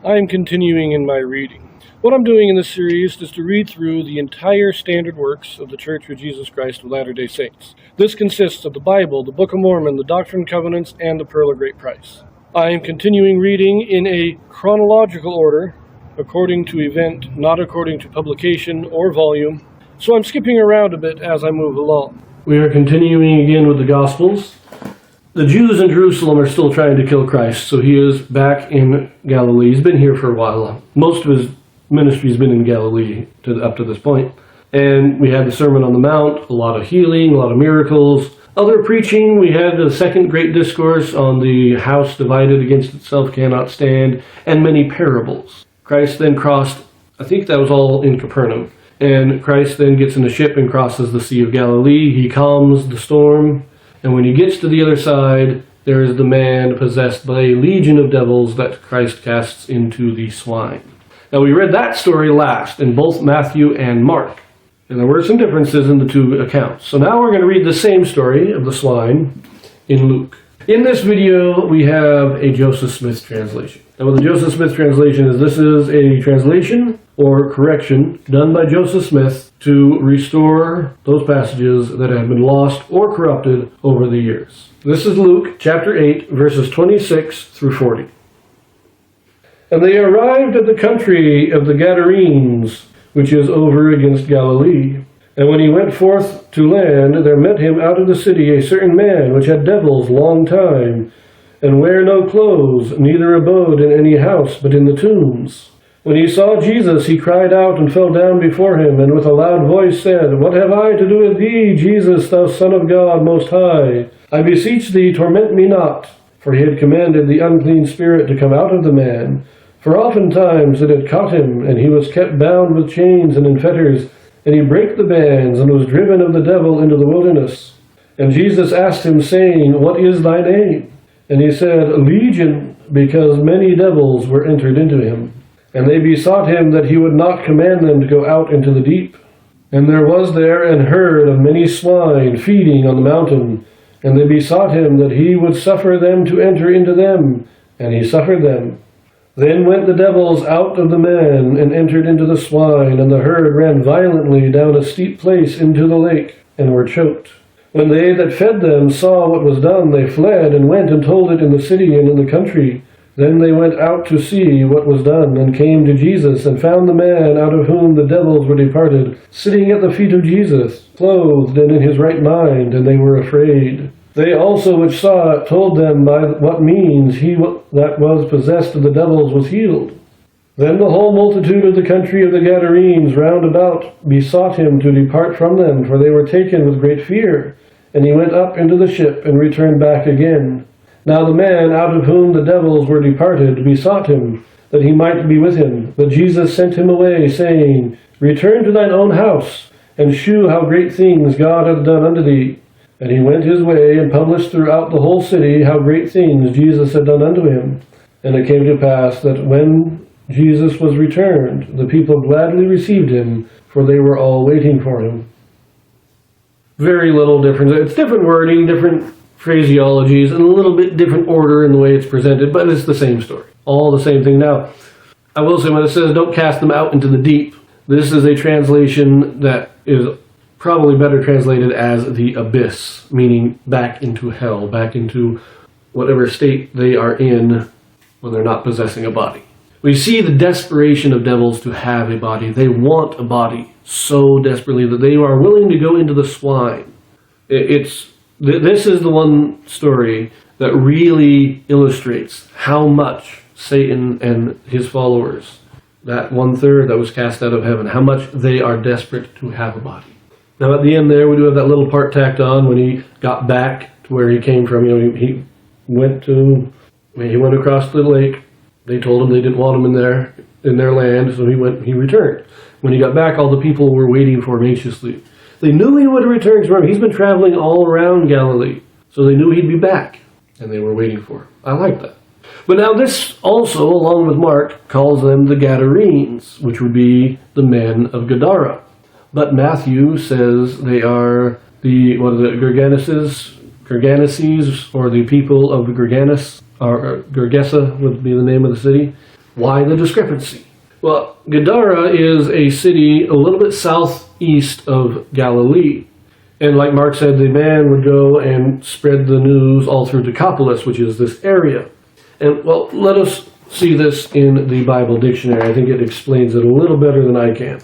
I am continuing in my reading. What I'm doing in this series is to read through the entire standard works of the Church of Jesus Christ of Latter-day Saints. This consists of the Bible, the Book of Mormon, the Doctrine and Covenants, and the Pearl of Great Price. I am continuing reading in a chronological order, according to event, not according to publication or volume, so I'm skipping around a bit as I move along. We are continuing again with the Gospels. The Jews in Jerusalem are still trying to kill Christ, so he is back in Galilee. He's been here for a while. Most of his ministry has been in Galilee up to this point. And we had the Sermon on the Mount, a lot of healing, a lot of miracles. Other preaching, we had the second great discourse on the house divided against itself cannot stand, and many parables. Christ then crossed, I think that was all in Capernaum, and Christ then gets in a ship and crosses the Sea of Galilee. He calms the storm. And when he gets to the other side, there is the man possessed by a legion of devils that Christ casts into the swine. Now we read that story last in both Matthew and Mark. And there were some differences in the two accounts. So now we're going to read the same story of the swine in Luke. In this video, we have a Joseph Smith translation. Now what the Joseph Smith translation is, this is a translation or correction done by Joseph Smith to restore those passages that have been lost or corrupted over the years. This is Luke chapter 8, verses 26 through 40. And they arrived at the country of the Gadarenes, which is over against Galilee. And when he went forth to land, there met him out of the city a certain man which had devils long time, and wear no clothes, neither abode in any house, but in the tombs. When he saw Jesus, he cried out and fell down before him, and with a loud voice said, What have I to do with thee, Jesus, thou Son of God Most High? I beseech thee, torment me not. For he had commanded the unclean spirit to come out of the man. For oftentimes it had caught him, and he was kept bound with chains and in fetters, and he brake the bands, and was driven of the devil into the wilderness. And Jesus asked him, saying, What is thy name? And he said, Legion, because many devils were entered into him. And they besought him that he would not command them to go out into the deep. And there was there an herd of many swine feeding on the mountain. And they besought him that he would suffer them to enter into them. And he suffered them. Then went the devils out of the man, and entered into the swine, and the herd ran violently down a steep place into the lake, and were choked. When they that fed them saw what was done, they fled, and went and told it in the city and in the country. Then they went out to see what was done, and came to Jesus, and found the man out of whom the devils were departed, sitting at the feet of Jesus, clothed and in his right mind, and they were afraid. They also which saw it told them by what means he that was possessed of the devils was healed. Then the whole multitude of the country of the Gadarenes round about besought him to depart from them, for they were taken with great fear. And he went up into the ship, and returned back again. Now the man out of whom the devils were departed besought him, that he might be with him. But Jesus sent him away, saying, Return to thine own house, and shew how great things God hath done unto thee. And he went his way, and published throughout the whole city how great things Jesus had done unto him. And it came to pass that when Jesus was returned, the people gladly received him, for they were all waiting for him. Very little difference. It's different wording, different phraseologies, and a little bit different order in the way it's presented, but it's the same story. All the same thing. Now, I will say when it says don't cast them out into the deep, this is a translation that is probably better translated as the abyss, meaning back into hell, back into whatever state they are in when they're not possessing a body. We see the desperation of devils to have a body. They want a body so desperately that they are willing to go into the swine. This is the one story that really illustrates how much Satan and his followers, that 1/3 that was cast out of heaven, how much they are desperate to have a body. Now at the end there, we do have that little part tacked on when he got back to where he came from. He went across the lake. They told him they didn't want him in their land, so he returned. When he got back, all the people were waiting for him anxiously. They knew he would return. Remember, he's been traveling all around Galilee, so they knew he'd be back, and they were waiting for him. I like that. But now this also, along with Mark, calls them the Gadarenes, which would be the men of Gadara. But Matthew says they are the Gergeses, or the people of Gergesa would be the name of the city. Why the discrepancy? Well, Gadara is a city a little bit southeast of Galilee. And like Mark said, the man would go and spread the news all through Decapolis, which is this area. And, well, let us see this in the Bible dictionary. I think it explains it a little better than I can.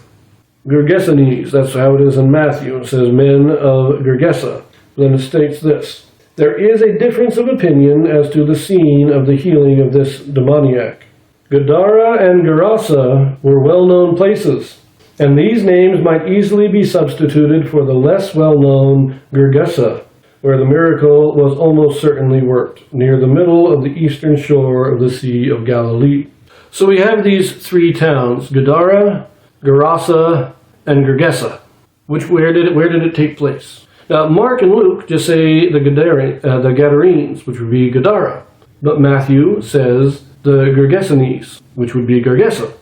Gergesanes, that's how it is in Matthew. It says, men of Gergesa. Then it states this: there is a difference of opinion as to the scene of the healing of this demoniac. Gadara and Gergesa were well-known places, and these names might easily be substituted for the less well-known Gergesa, where the miracle was almost certainly worked, near the middle of the eastern shore of the Sea of Galilee. So we have these three towns, Gadara, Gergesa, and Gergesa. Where did it take place? Now, Mark and Luke just say the Gadarenes, which would be Gadara. But Matthew says the Gergesanes, which would be Gergesa.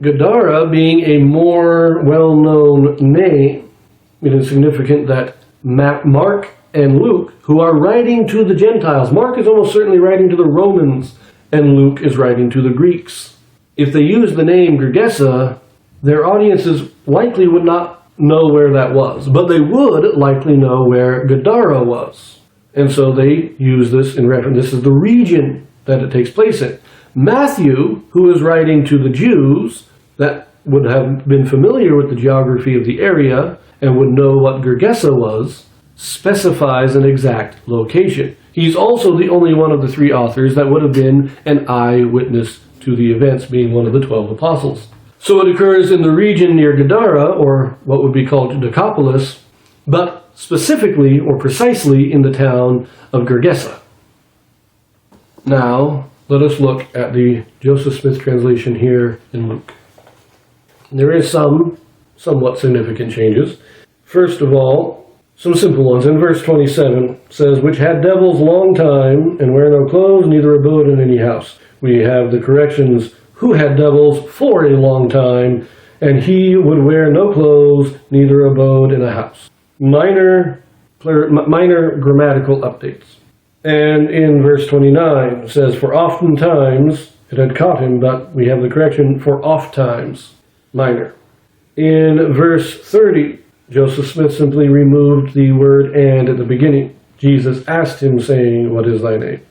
Gadara being a more well-known name, it is significant that Mark and Luke, who are writing to the Gentiles, Mark is almost certainly writing to the Romans, and Luke is writing to the Greeks. If they use the name Gergesa, their audiences likely would not know where that was, but they would likely know where Gadara was. And so they use this in reference. This is the region that it takes place in. Matthew, who is writing to the Jews that would have been familiar with the geography of the area and would know what Gergesa was, specifies an exact location. He's also the only one of the three authors that would have been an eyewitness to the events, being one of the 12 apostles. So it occurs in the region near Gadara, or what would be called Decapolis, but specifically or precisely in the town of Gergesa. Now, let us look at the Joseph Smith translation here in Luke. There is some somewhat significant changes. First of all, some simple ones. In verse 27 says, which had devils long time, and wear no clothes, neither abode in any house. We have the corrections, who had devils for a long time, and he would wear no clothes, neither abode in a house. Minor grammatical updates. And in verse 29 it says, for oftentimes it had caught him, but we have the correction, for oft times, minor. In verse 30, Joseph Smith simply removed the word and at the beginning. Jesus asked him, saying, what is thy name?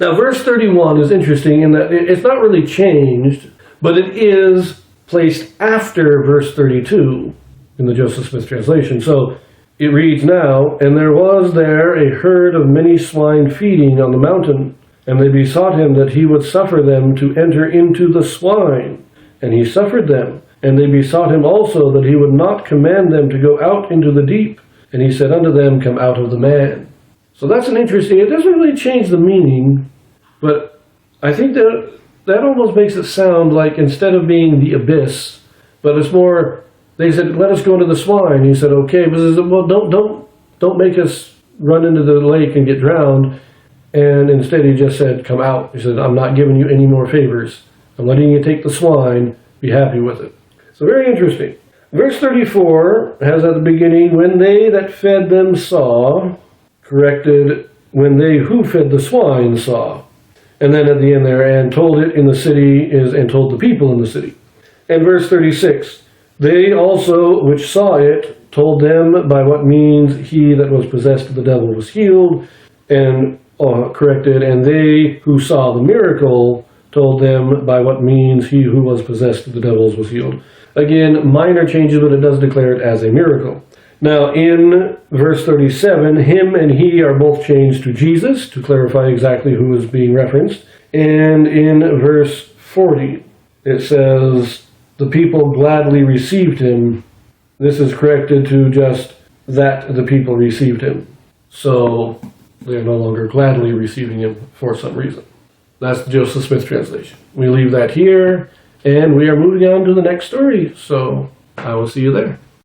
Now, verse 31 is interesting in that it's not really changed, but it is placed after verse 32 in the Joseph Smith translation. So it reads now, and there was there a herd of many swine feeding on the mountain, and they besought him that he would suffer them to enter into the swine. And he suffered them, and they besought him also that he would not command them to go out into the deep. And he said unto them, come out of the man. So that's an interesting, it doesn't really change the meaning, but I think that almost makes it sound like instead of being the abyss, but it's more, they said, let us go into the swine. He said, okay, but he said, well, don't make us run into the lake and get drowned. And instead he just said, come out. He said, I'm not giving you any more favors. I'm letting you take the swine. Be happy with it. So very interesting. Verse 34 has at the beginning, when they that fed them saw, corrected, when they who fed the swine saw. And then at the end there, and told it in the city, and told the people in the city. And verse 36, they also which saw it told them by what means he that was possessed of the devil was healed, and corrected, and they who saw the miracle told them by what means he who was possessed of the devils was healed. Again, minor changes, but it does declare it as a miracle. Now, in verse 37, him and he are both changed to Jesus, to clarify exactly who is being referenced. And in verse 40, it says, the people gladly received him. This is corrected to just that the people received him. So they're no longer gladly receiving him for some reason. That's the Joseph Smith translation. We leave that here, and we are moving on to the next story. So I will see you there.